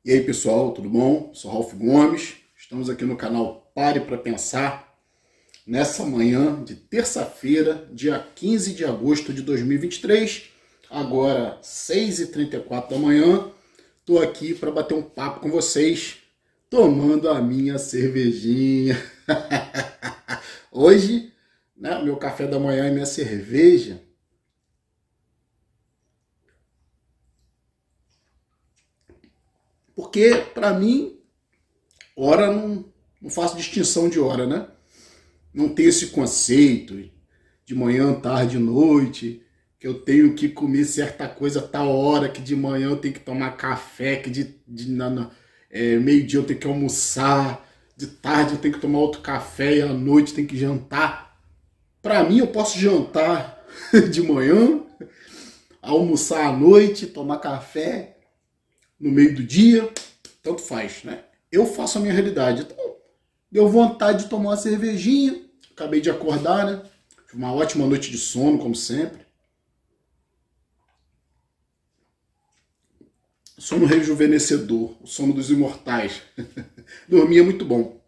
E aí pessoal, tudo bom? Sou Ralph Gomes, estamos aqui no canal Pare para Pensar, nessa manhã de terça-feira, dia 15 de agosto de 2023, agora 6h34 da manhã, estou aqui para bater um papo com vocês, tomando a minha cervejinha. Hoje, né, meu café da manhã e minha cerveja. Porque, para mim, hora não faço distinção de hora, né? Não tem esse conceito de manhã, tarde, noite, que eu tenho que comer certa coisa a tal hora, que de manhã eu tenho que tomar café, que meio-dia eu tenho que almoçar, de tarde eu tenho que tomar outro café e à noite eu tenho que jantar. Para mim, eu posso jantar de manhã, almoçar à noite, tomar café no meio do dia, tanto faz, né? Eu faço a minha realidade. Então, deu vontade de tomar uma cervejinha, acabei de acordar, né? Tive uma ótima noite de sono, como sempre. Sono rejuvenescedor, o sono dos imortais. Dormir é muito bom.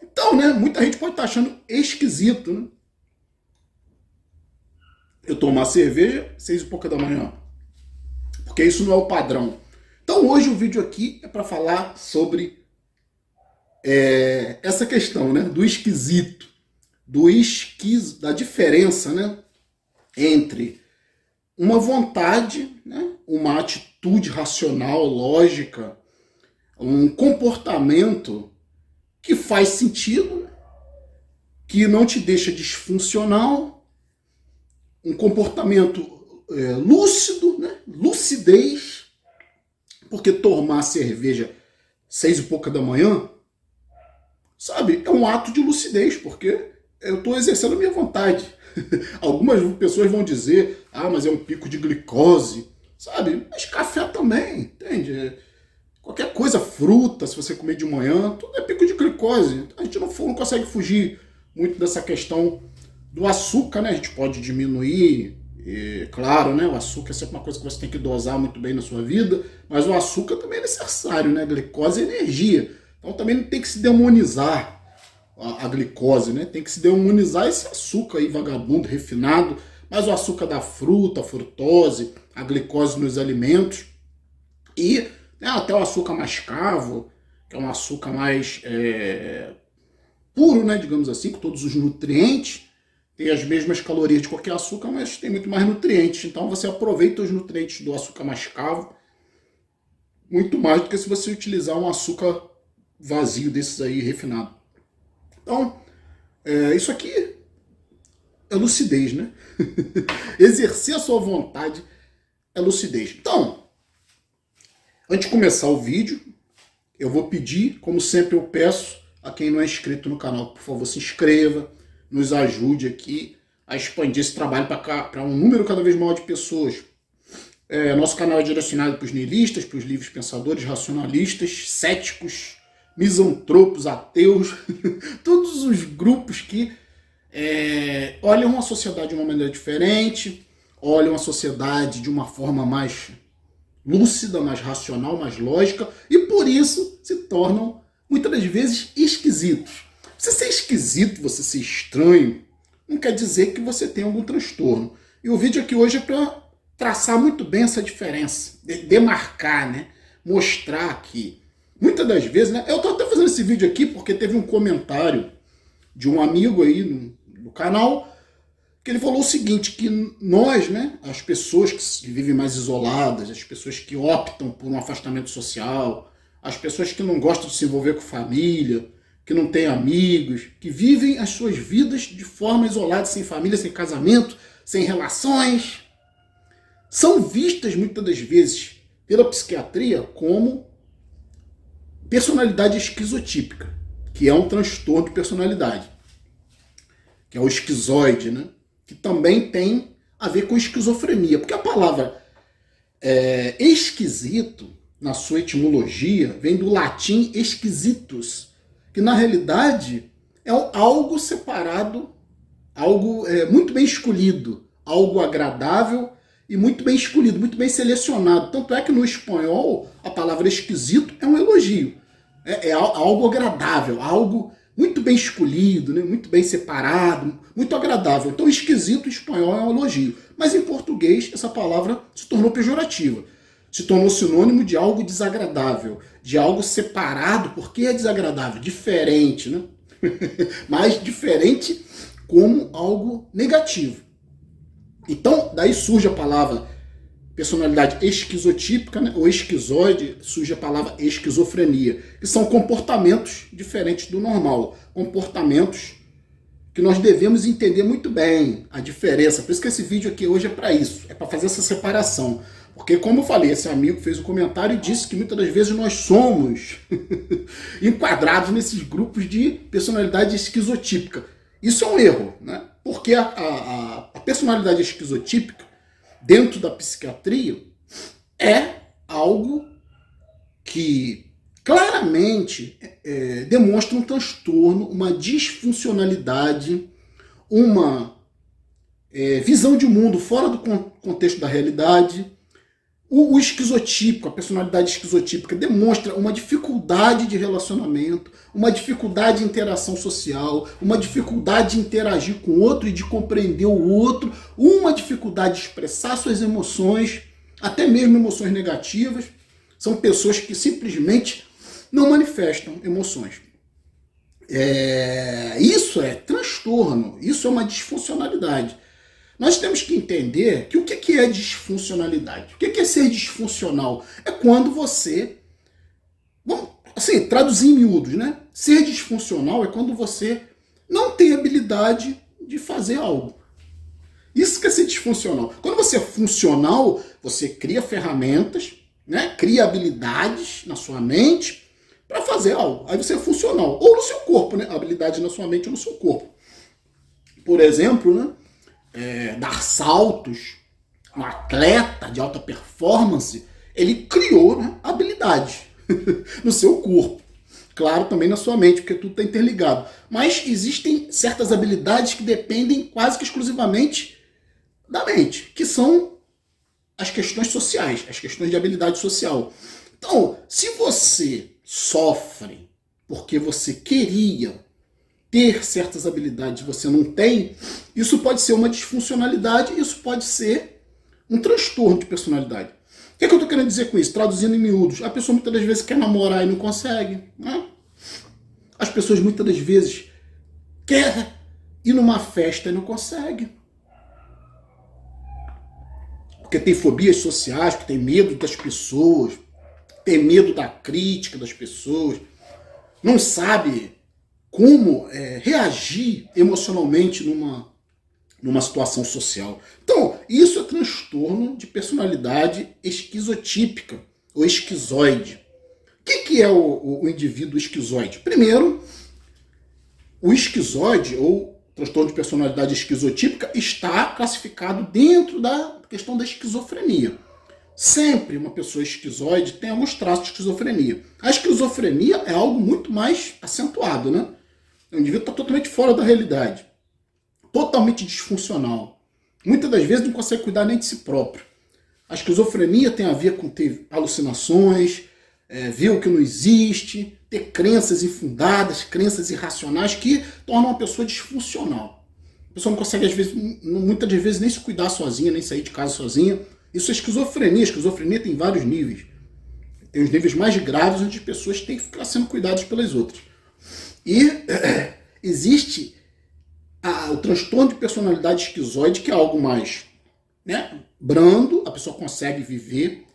Então, né? Muita gente pode estar achando esquisito, né? Eu tomar cerveja 6h pouca da manhã. Porque isso não é o padrão. Então hoje o vídeo aqui é para falar sobre essa questão, né, do esquisito, da diferença, né, entre uma vontade, né, uma atitude racional, lógica, um comportamento que faz sentido, que não te deixa disfuncional, um comportamento lúcido, né, lucidez. Porque tomar cerveja 6h pouca da manhã, sabe, é um ato de lucidez, porque eu estou exercendo a minha vontade. Algumas pessoas vão dizer, mas é um pico de glicose, sabe? Mas café também, entende? Qualquer coisa, fruta, se você comer de manhã, tudo é pico de glicose. A gente não consegue fugir muito dessa questão do açúcar, né? A gente pode diminuir. E, claro, né, o açúcar é sempre uma coisa que você tem que dosar muito bem na sua vida, mas o açúcar também é necessário, né? A glicose é energia. Então também não tem que se demonizar a glicose, né? Tem que se demonizar esse açúcar aí vagabundo, refinado, mas o açúcar da fruta, a frutose, a glicose nos alimentos e até o açúcar mascavo, que é um açúcar mais puro, né, digamos assim, com todos os nutrientes. Tem as mesmas calorias de qualquer açúcar, mas tem muito mais nutrientes. Então você aproveita os nutrientes do açúcar mascavo muito mais do que se você utilizar um açúcar vazio desses aí, refinado. Então, isso aqui é lucidez, né? Exercer a sua vontade é lucidez. Então, antes de começar o vídeo, eu vou pedir, como sempre eu peço, a quem não é inscrito no canal, por favor, se inscreva, nos ajude aqui a expandir esse trabalho para um número cada vez maior de pessoas. Nosso canal é direcionado para os niilistas, para os livres pensadores, racionalistas, céticos, misantropos, ateus, todos os grupos que olham a sociedade de uma maneira diferente, olham a sociedade de uma forma mais lúcida, mais racional, mais lógica, e por isso se tornam, muitas das vezes, esquisitos. Você ser esquisito, você ser estranho, não quer dizer que você tem algum transtorno. E o vídeo aqui hoje é para traçar muito bem essa diferença, demarcar, né? Mostrar que, muitas das vezes, né? Eu estou até fazendo esse vídeo aqui porque teve um comentário de um amigo aí no canal, que ele falou o seguinte, que nós, né, as pessoas que vivem mais isoladas, as pessoas que optam por um afastamento social, as pessoas que não gostam de se envolver com família, que não têm amigos, que vivem as suas vidas de forma isolada, sem família, sem casamento, sem relações, são vistas muitas das vezes pela psiquiatria como personalidade esquizotípica, que é um transtorno de personalidade, que é o esquizoide, né? Que também tem a ver com esquizofrenia, porque a palavra esquisito, na sua etimologia, vem do latim esquisitus, que na realidade é algo separado, algo muito bem escolhido, algo agradável e muito bem escolhido, muito bem selecionado. Tanto é que no espanhol a palavra esquisito é um elogio. É algo agradável, algo muito bem escolhido, né? Muito bem separado, muito agradável. Então esquisito em espanhol é um elogio. Mas em português essa palavra se tornou pejorativa. Se tornou sinônimo de algo desagradável, de algo separado, porque é desagradável, diferente, né? Mas diferente como algo negativo. Então, daí surge a palavra personalidade esquizotípica, né, ou esquizoide, surge a palavra esquizofrenia, que são comportamentos diferentes do normal, comportamentos que nós devemos entender muito bem a diferença. Por isso que esse vídeo aqui hoje é para isso, é para fazer essa separação. Porque, como eu falei, esse amigo fez um comentário e disse que muitas das vezes nós somos enquadrados nesses grupos de personalidade esquizotípica. Isso é um erro, né? Porque a personalidade esquizotípica, dentro da psiquiatria, é algo que claramente demonstra um transtorno, uma disfuncionalidade, uma visão de mundo fora do contexto da realidade. O esquizotípico, a personalidade esquizotípica, demonstra uma dificuldade de relacionamento, uma dificuldade de interação social, uma dificuldade de interagir com o outro e de compreender o outro, uma dificuldade de expressar suas emoções, até mesmo emoções negativas. São pessoas que simplesmente não manifestam emoções. Isso é transtorno, isso é uma disfuncionalidade. Nós temos que entender que o que é disfuncionalidade? O que é ser disfuncional? É quando você... Vamos assim, traduzir em miúdos, né? Ser disfuncional é quando você não tem habilidade de fazer algo. Isso que é ser disfuncional. Quando você é funcional, você cria ferramentas, né? Cria habilidades na sua mente para fazer algo. Aí você é funcional. Ou no seu corpo, né? Habilidade na sua mente ou no seu corpo. Por exemplo, né? Dar saltos, um atleta de alta performance, ele criou, né, habilidade no seu corpo. Claro, também na sua mente, porque tudo está interligado. Mas existem certas habilidades que dependem quase que exclusivamente da mente, que são as questões sociais, as questões de habilidade social. Então, se você sofre porque você queria ter certas habilidades e você não tem, isso pode ser uma disfuncionalidade, isso pode ser um transtorno de personalidade. O que eu estou querendo dizer com isso? Traduzindo em miúdos, a pessoa muitas das vezes quer namorar e não consegue, né? As pessoas muitas das vezes querem ir numa festa e não consegue. Porque tem fobias sociais, porque tem medo das pessoas, tem medo da crítica das pessoas, não sabe como reagir emocionalmente numa situação social. Então, isso é transtorno de personalidade esquizotípica ou esquizoide. O que é o indivíduo esquizoide? Primeiro, o esquizoide ou transtorno de personalidade esquizotípica está classificado dentro da questão da esquizofrenia. Sempre uma pessoa esquizoide tem alguns traços de esquizofrenia. A esquizofrenia é algo muito mais acentuado, né? O indivíduo está totalmente fora da realidade, totalmente disfuncional. Muitas das vezes não consegue cuidar nem de si próprio. A esquizofrenia tem a ver com ter alucinações, ver o que não existe, ter crenças infundadas, crenças irracionais que tornam uma pessoa disfuncional. A pessoa não consegue, às vezes, muitas das vezes, nem se cuidar sozinha, nem sair de casa sozinha. Isso é esquizofrenia. A esquizofrenia tem vários níveis. Tem os níveis mais graves, onde as pessoas têm que ficar sendo cuidadas pelas outras. E existe o transtorno de personalidade esquizoide, que é algo mais, né, brando, a pessoa consegue viver,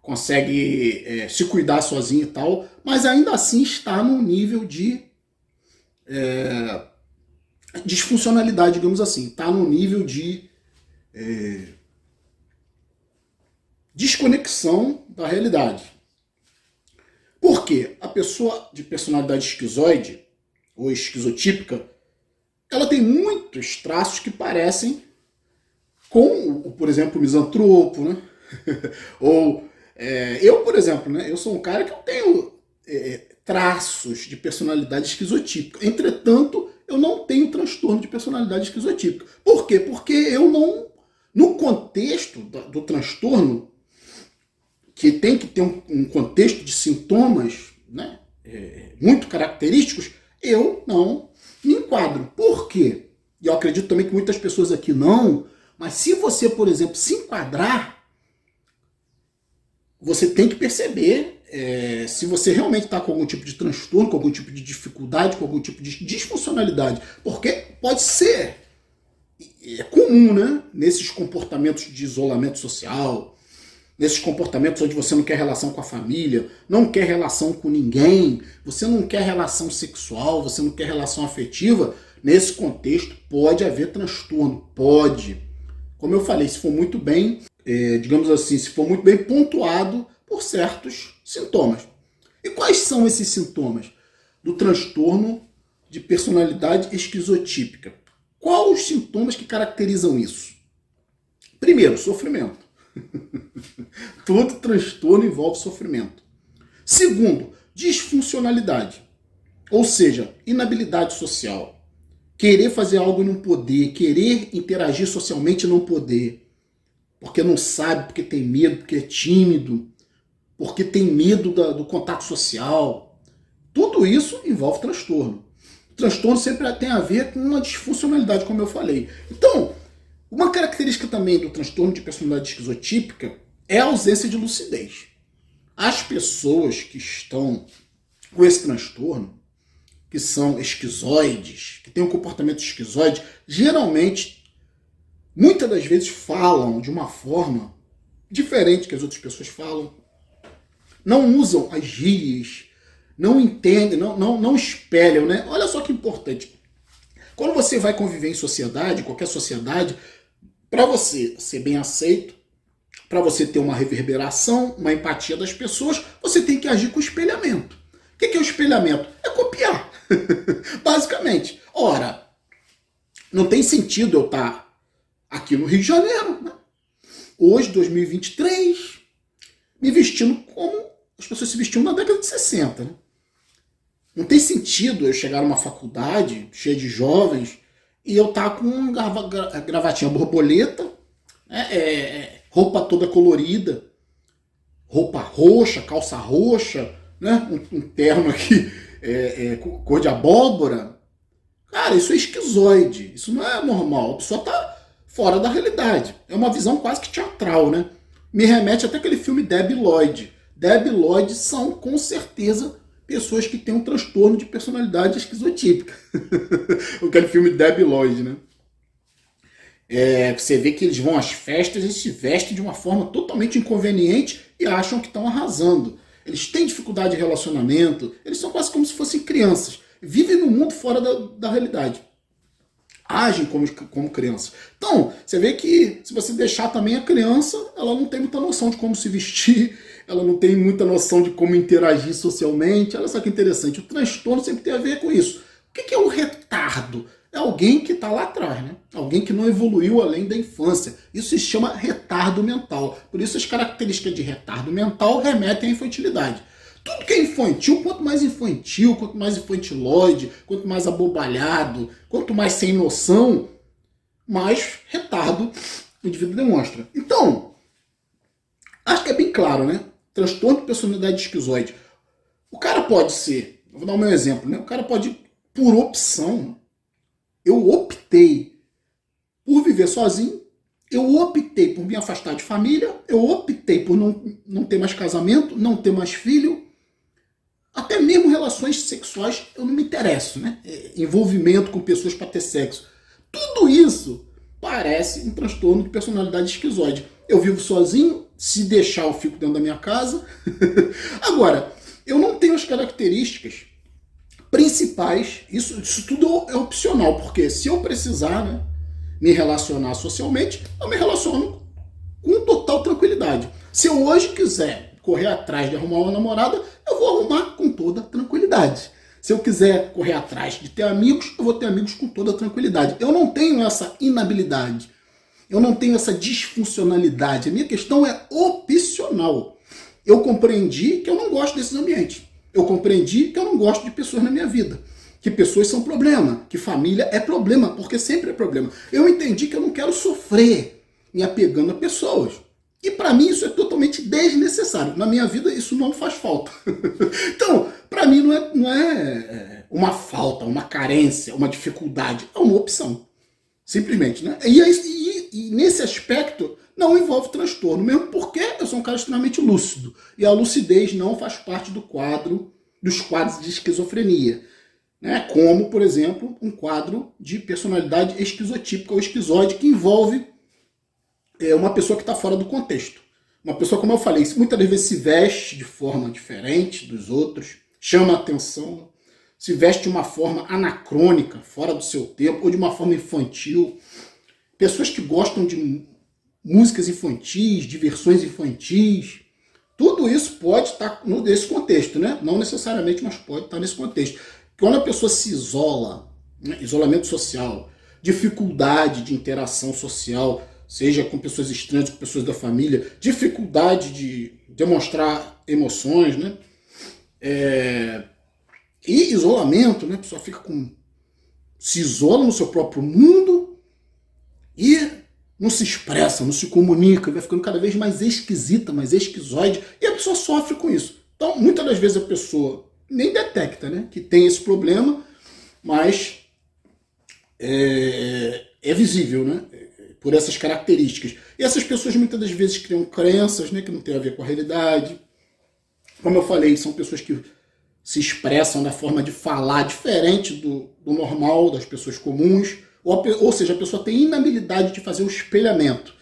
consegue se cuidar sozinha e tal, mas ainda assim está num nível de disfuncionalidade, digamos assim, está num nível de desconexão da realidade. Por quê? A pessoa de personalidade esquizoide ou esquizotípica, ela tem muitos traços que parecem com, por exemplo, o misantropo, né? Ou eu, por exemplo, né? Eu sou um cara que eu tenho traços de personalidade esquizotípica. Entretanto, eu não tenho transtorno de personalidade esquizotípica. Por quê? Porque eu não No contexto do transtorno, que tem que ter um contexto de sintomas, né, muito característicos, eu não me enquadro. Por quê? E eu acredito também que muitas pessoas aqui não, mas se você, por exemplo, se enquadrar, você tem que perceber se você realmente está com algum tipo de transtorno, com algum tipo de dificuldade, com algum tipo de disfuncionalidade. Porque pode ser, é comum, né? Nesses comportamentos de isolamento social, nesses comportamentos onde você não quer relação com a família, não quer relação com ninguém, você não quer relação sexual, você não quer relação afetiva, nesse contexto pode haver transtorno, pode. Como eu falei, se for muito bem, digamos assim, se for muito bem pontuado por certos sintomas. E quais são esses sintomas do transtorno de personalidade esquizotípica? Quais os sintomas que caracterizam isso? Primeiro, sofrimento. Todo transtorno envolve sofrimento. Segundo, disfuncionalidade. Ou seja, inabilidade social. Querer fazer algo e não poder, querer interagir socialmente e não poder. Porque não sabe, porque tem medo, porque é tímido, porque tem medo do contato social. Tudo isso envolve transtorno. O transtorno sempre tem a ver com uma disfuncionalidade, como eu falei. Então, uma característica também do transtorno de personalidade esquizotípica é a ausência de lucidez. As pessoas que estão com esse transtorno, que são esquizoides, que têm um comportamento esquizoide, geralmente, muitas das vezes falam de uma forma diferente que as outras pessoas falam, não usam as gírias, não entendem, não espelham, né? Olha só que importante. Quando você vai conviver em sociedade, qualquer sociedade, para você ser bem aceito, para você ter uma reverberação, uma empatia das pessoas, você tem que agir com espelhamento. O que é o espelhamento? É copiar, basicamente. Ora, não tem sentido eu estar aqui no Rio de Janeiro, né? Hoje, 2023, me vestindo como as pessoas se vestiam na década de 60. Né? Não tem sentido eu chegar numa faculdade cheia de jovens e eu estar com gravatinha borboleta, roupa toda colorida, roupa roxa, calça roxa, né? Um terno aqui cor de abóbora. Cara, isso é esquizoide, isso não é normal, a pessoa está fora da realidade. É uma visão quase que teatral, né? Me remete até aquele filme Debi Lloyd. Debi Lloyd são, com certeza, pessoas que têm um transtorno de personalidade esquizotípica. Aquele filme Debi Lloyd, né? Você vê que eles vão às festas e se vestem de uma forma totalmente inconveniente e acham que estão arrasando. Eles têm dificuldade de relacionamento, eles são quase como se fossem crianças. Vivem no mundo fora da realidade. Agem como crianças. Então, você vê que se você deixar também a criança, ela não tem muita noção de como se vestir, ela não tem muita noção de como interagir socialmente. Olha só que interessante, o transtorno sempre tem a ver com isso. O que é o retardo? É alguém que está lá atrás, né? Alguém que não evoluiu além da infância. Isso se chama retardo mental. Por isso as características de retardo mental remetem à infantilidade. Tudo que é infantil, quanto mais infantiloide, quanto mais abobalhado, quanto mais sem noção, mais retardo o indivíduo demonstra. Então, acho que é bem claro, né? Transtorno de personalidade esquizoide. O cara pode ser, vou dar o meu exemplo, né? O cara pode, por opção, eu optei por viver sozinho, eu optei por me afastar de família, eu optei por não ter mais casamento, não ter mais filho, até mesmo relações sexuais eu não me interesso, né? Envolvimento com pessoas para ter sexo. Tudo isso parece um transtorno de personalidade esquizoide. Eu vivo sozinho, se deixar eu fico dentro da minha casa. Agora, eu não tenho as características principais, isso tudo é opcional, porque se eu precisar, né, me relacionar socialmente, eu me relaciono com total tranquilidade. Se eu hoje quiser correr atrás de arrumar uma namorada, eu vou arrumar com toda tranquilidade. Se eu quiser correr atrás de ter amigos, eu vou ter amigos com toda tranquilidade. Eu não tenho essa inabilidade, eu não tenho essa disfuncionalidade. A minha questão é opcional. Eu compreendi que eu não gosto desses ambientes. Eu compreendi que eu não gosto de pessoas na minha vida. Que pessoas são problema, que família é problema, porque sempre é problema. Eu entendi que eu não quero sofrer. me apegando a pessoas. E para mim isso é totalmente desnecessário. Na minha vida isso não faz falta. Então, para mim não é uma falta, uma carência, uma dificuldade. É uma opção. Simplesmente, né? E nesse aspecto não envolve transtorno, mesmo porque eu sou um cara extremamente lúcido. E a lucidez não faz parte dos quadros de esquizofrenia. Né? Como, por exemplo, um quadro de personalidade esquizotípica ou esquizoide que envolve uma pessoa que está fora do contexto. Uma pessoa, como eu falei, muitas vezes se veste de forma diferente dos outros, chama a atenção, se veste de uma forma anacrônica, fora do seu tempo, ou de uma forma infantil. Pessoas que gostam de músicas infantis, diversões infantis, tudo isso pode estar nesse contexto, né? Não necessariamente, mas pode estar nesse contexto. Quando a pessoa se isola, né? Isolamento social, dificuldade de interação social, seja com pessoas estranhas, com pessoas da família, dificuldade de demonstrar emoções, né? E isolamento, né? A pessoa se isola no seu próprio mundo e não se expressa, não se comunica, vai ficando cada vez mais esquisita, mais esquizoide, e a pessoa sofre com isso. Então, muitas das vezes a pessoa nem detecta, né, que tem esse problema, mas é visível, né, por essas características. E essas pessoas muitas das vezes criam crenças, né, que não tem a ver com a realidade. Como eu falei, são pessoas que se expressam da forma de falar diferente do normal, das pessoas comuns, ou seja, a pessoa tem inabilidade de fazer o espelhamento,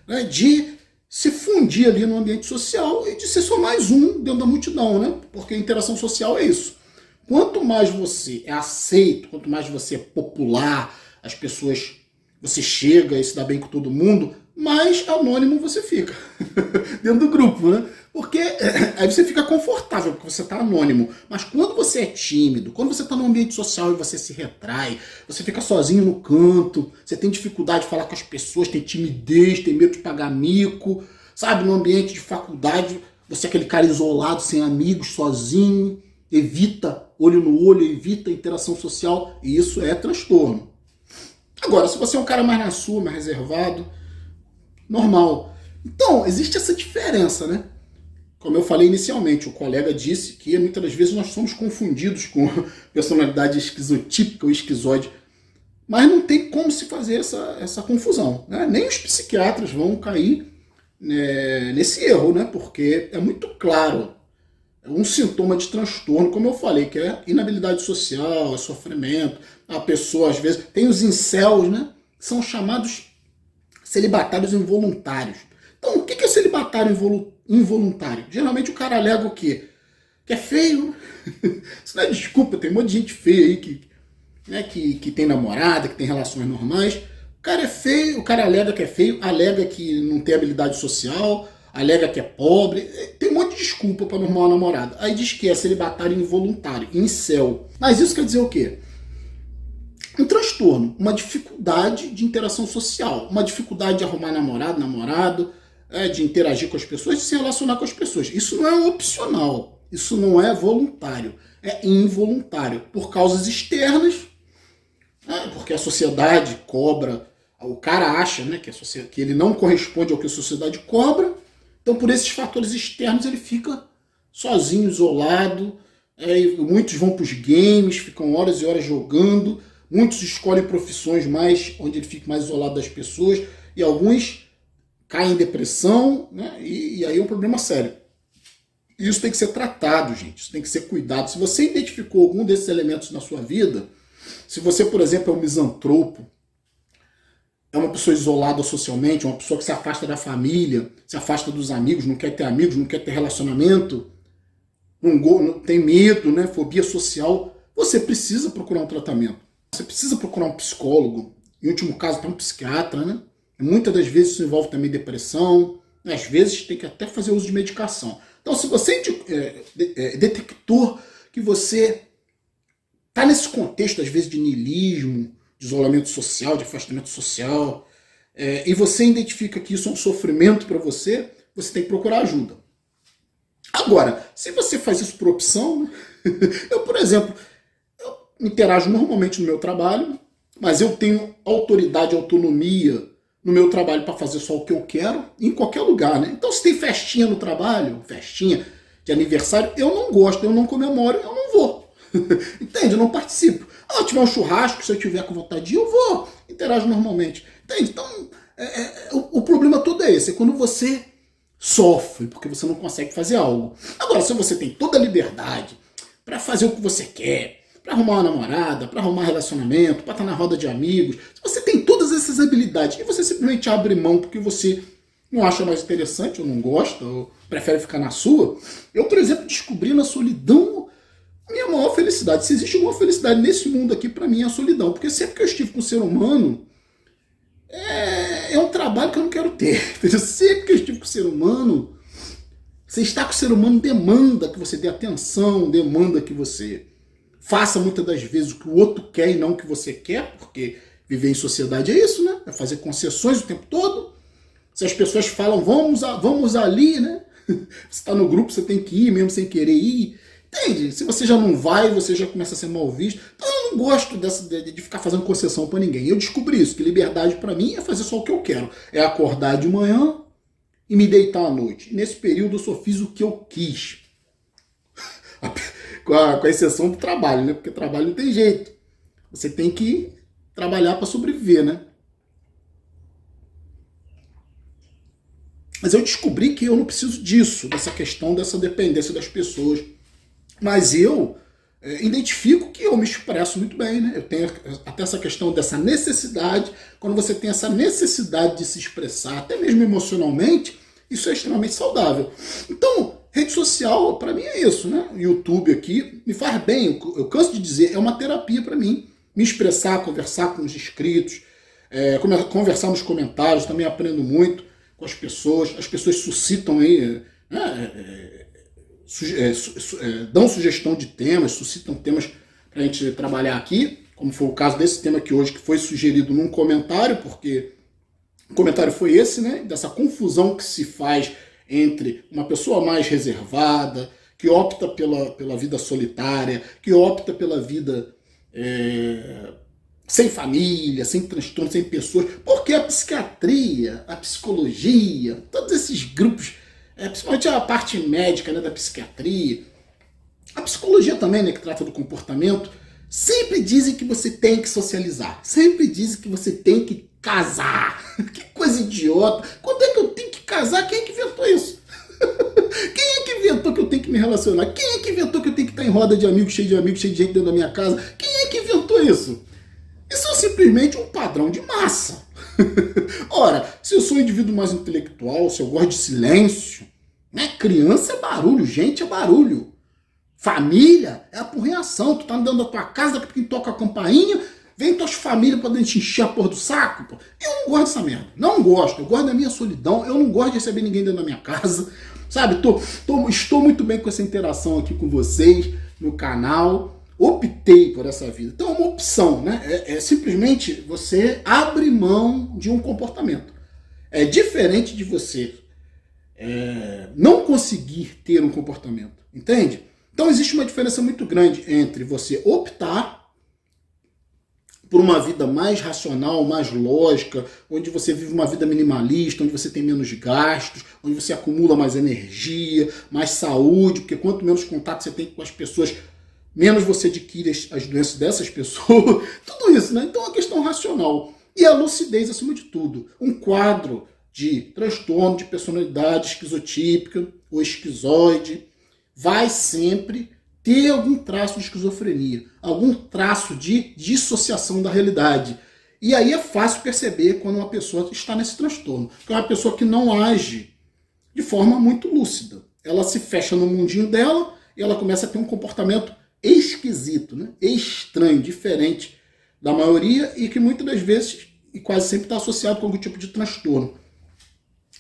né, de se fundir ali no ambiente social e de ser só mais um dentro da multidão, né? Porque a interação social é isso. Quanto mais você é aceito, quanto mais você é popular, as pessoas, você chega e se dá bem com todo mundo, mais anônimo você fica dentro do grupo, né? Porque aí você fica confortável, porque você está anônimo. Mas quando você é tímido, quando você está no ambiente social e você se retrai, você fica sozinho no canto, você tem dificuldade de falar com as pessoas, tem timidez, tem medo de pagar mico, sabe? No ambiente de faculdade, você é aquele cara isolado, sem amigos, sozinho, evita olho no olho, evita interação social, e isso é transtorno. Agora, se você é um cara mais na sua, mais reservado, normal. Então, existe essa diferença, né? Como eu falei inicialmente, o colega disse que muitas das vezes nós somos confundidos com personalidade esquizotípica ou esquizoide, mas não tem como se fazer essa confusão, né? Nem os psiquiatras vão cair, né, nesse erro, né? Porque é muito claro, é um sintoma de transtorno, como eu falei, que é inabilidade social, é sofrimento, a pessoa às vezes... Tem os incels, né? São chamados celibatários involuntários. Então, o que é celibatário involuntário? Geralmente o cara alega o quê? Que é feio. Isso não é desculpa, tem um monte de gente feia aí que tem namorada, que tem relações normais. O cara é feio, o cara alega que é feio, alega que não tem habilidade social, alega que é pobre. Tem um monte de desculpa para não arrumar uma namorada. Aí diz que é celibatário involuntário, incel. Mas isso quer dizer o quê? Um transtorno, uma dificuldade de interação social, uma dificuldade de arrumar namorado, de interagir com as pessoas, de se relacionar com as pessoas. Isso não é opcional, isso não é voluntário, é involuntário, por causas externas, né, porque a sociedade cobra, o cara acha, né, que ele não corresponde ao que a sociedade cobra, então por esses fatores externos ele fica sozinho, isolado, muitos vão para os games, ficam horas e horas jogando, muitos escolhem profissões onde ele fica mais isolado das pessoas, e alguns caem em depressão, né? E aí é um problema sério. Isso tem que ser tratado, gente, isso tem que ser cuidado. Se você identificou algum desses elementos na sua vida, se você, por exemplo, é um misantropo, é uma pessoa isolada socialmente, uma pessoa que se afasta da família, se afasta dos amigos, não quer ter amigos, não quer ter relacionamento, não tem medo, né? Fobia social, você precisa procurar um tratamento. Você precisa procurar um psicólogo, em último caso, para um psiquiatra, né? Muitas das vezes isso envolve também depressão, né? Às vezes tem que até fazer uso de medicação. Então, se você detectou que você está nesse contexto, às vezes, de niilismo, de isolamento social, de afastamento social, e você identifica que isso é um sofrimento para você, você tem que procurar ajuda. Agora, se você faz isso por opção, né? Eu, por exemplo, interajo normalmente no meu trabalho, mas eu tenho autoridade, autonomia no meu trabalho para fazer só o que eu quero, em qualquer lugar, né? Então, se tem festinha no trabalho, festinha de aniversário, eu não gosto, eu não comemoro, eu não vou. Entende? Eu não participo. Se tiver um churrasco, se eu tiver com vontade de ir, eu vou. Interajo normalmente. Entende? Então, o problema todo é esse. É quando você sofre porque você não consegue fazer algo. Agora, se você tem toda a liberdade para fazer o que você quer, para arrumar uma namorada, para arrumar relacionamento, para estar na roda de amigos, se você tem todas essas habilidades e você simplesmente abre mão porque você não acha mais interessante, ou não gosta, ou prefere ficar na sua, eu, por exemplo, descobri na solidão a minha maior felicidade. Se existe alguma felicidade nesse mundo aqui, para mim é a solidão. Porque sempre que eu estive com o ser humano, é um trabalho que eu não quero ter. Sempre que eu estive com o ser humano, você estar com o ser humano demanda que você dê atenção, demanda que você faça muitas das vezes o que o outro quer e não o que você quer, porque viver em sociedade é isso, né? É fazer concessões o tempo todo. Se as pessoas falam, vamos ali, né? Você está no grupo, você tem que ir, mesmo sem querer ir. Entende? Se você já não vai, você já começa a ser mal visto. Então eu não gosto de ficar fazendo concessão para ninguém. Eu descobri isso, que liberdade para mim é fazer só o que eu quero. É acordar de manhã e me deitar à noite. E nesse período eu só fiz o que eu quis. Com a exceção do trabalho, né? Porque trabalho não tem jeito. Você tem que trabalhar para sobreviver, né? Mas eu descobri que eu não preciso disso, dessa questão, dessa dependência das pessoas. Mas eu identifico que eu me expresso muito bem, né? Eu tenho até essa questão dessa necessidade. Quando você tem essa necessidade de se expressar, até mesmo emocionalmente, isso é extremamente saudável. Então, rede social, para mim, é isso, né? O YouTube aqui me faz bem. Eu canso de dizer, é uma terapia para mim. Me expressar, conversar com os inscritos, conversar nos comentários, também aprendo muito com as pessoas suscitam aí, né, dão sugestão de temas, suscitam temas para a gente trabalhar aqui, como foi o caso desse tema aqui hoje, que foi sugerido num comentário, porque o comentário foi esse, né, dessa confusão que se faz entre uma pessoa mais reservada, que opta pela vida solitária, que opta pela vida sem família, sem transtorno, sem pessoas, porque a psiquiatria, a psicologia, todos esses grupos, principalmente a parte médica, né, da psiquiatria, a psicologia também, né, que trata do comportamento, sempre dizem que você tem que socializar, sempre dizem que você tem que casar. Que coisa idiota! Quando é que eu tenho que casar? Quem é que inventou isso? Quem é que inventou que eu tenho que me relacionar? Quem é que inventou que eu tenho que estar em roda de amigos, cheio de gente dentro da minha casa? Quem é que inventou isso? Isso é simplesmente um padrão de massa. Ora, se eu sou um indivíduo mais intelectual, se eu gosto de silêncio, né? Criança é barulho, gente é barulho. Família é a porreação. Tu tá andando da tua casa, daqui a pouquinho toca a campainha, vem tuas famílias pra dentro te encher a porra do saco. Pô. Eu não gosto dessa merda. Não gosto. Eu gosto da minha solidão. Eu não gosto de receber ninguém dentro da minha casa. Sabe? Estou muito bem com essa interação aqui com vocês no canal. Optei por essa vida. Então é uma opção, né? É simplesmente você abre mão de um comportamento. É diferente de você não conseguir ter um comportamento. Entende? Então existe uma diferença muito grande entre você optar por uma vida mais racional, mais lógica, onde você vive uma vida minimalista, onde você tem menos gastos, onde você acumula mais energia, mais saúde, porque quanto menos contato você tem com as pessoas, menos você adquire as doenças dessas pessoas, tudo isso, né? Então é uma questão racional. E a lucidez acima de tudo. Um quadro de transtorno de personalidade esquizotípica ou esquizoide vai sempre ter algum traço de esquizofrenia, algum traço de dissociação da realidade. E aí é fácil perceber quando uma pessoa está nesse transtorno, que é uma pessoa que não age de forma muito lúcida. Ela se fecha no mundinho dela e ela começa a ter um comportamento esquisito, né? Estranho, diferente da maioria e que muitas das vezes e quase sempre está associado com algum tipo de transtorno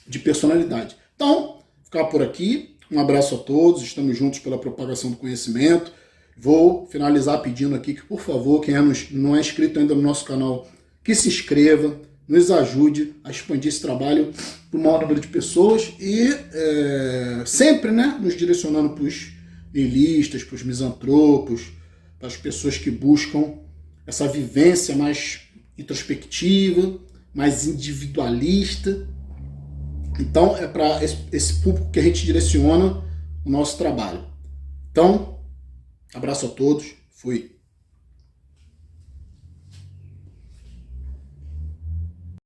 de personalidade. Então, ficar por aqui. Um abraço a todos, estamos juntos pela propagação do conhecimento. Vou finalizar pedindo aqui que, por favor, quem não é inscrito ainda no nosso canal, que se inscreva, nos ajude a expandir esse trabalho para o maior número de pessoas e sempre, né, nos direcionando para os nihilistas, para os misantropos, para as pessoas que buscam essa vivência mais introspectiva, mais individualista. Então é para esse público que a gente direciona o nosso trabalho. Então, abraço a todos, fui.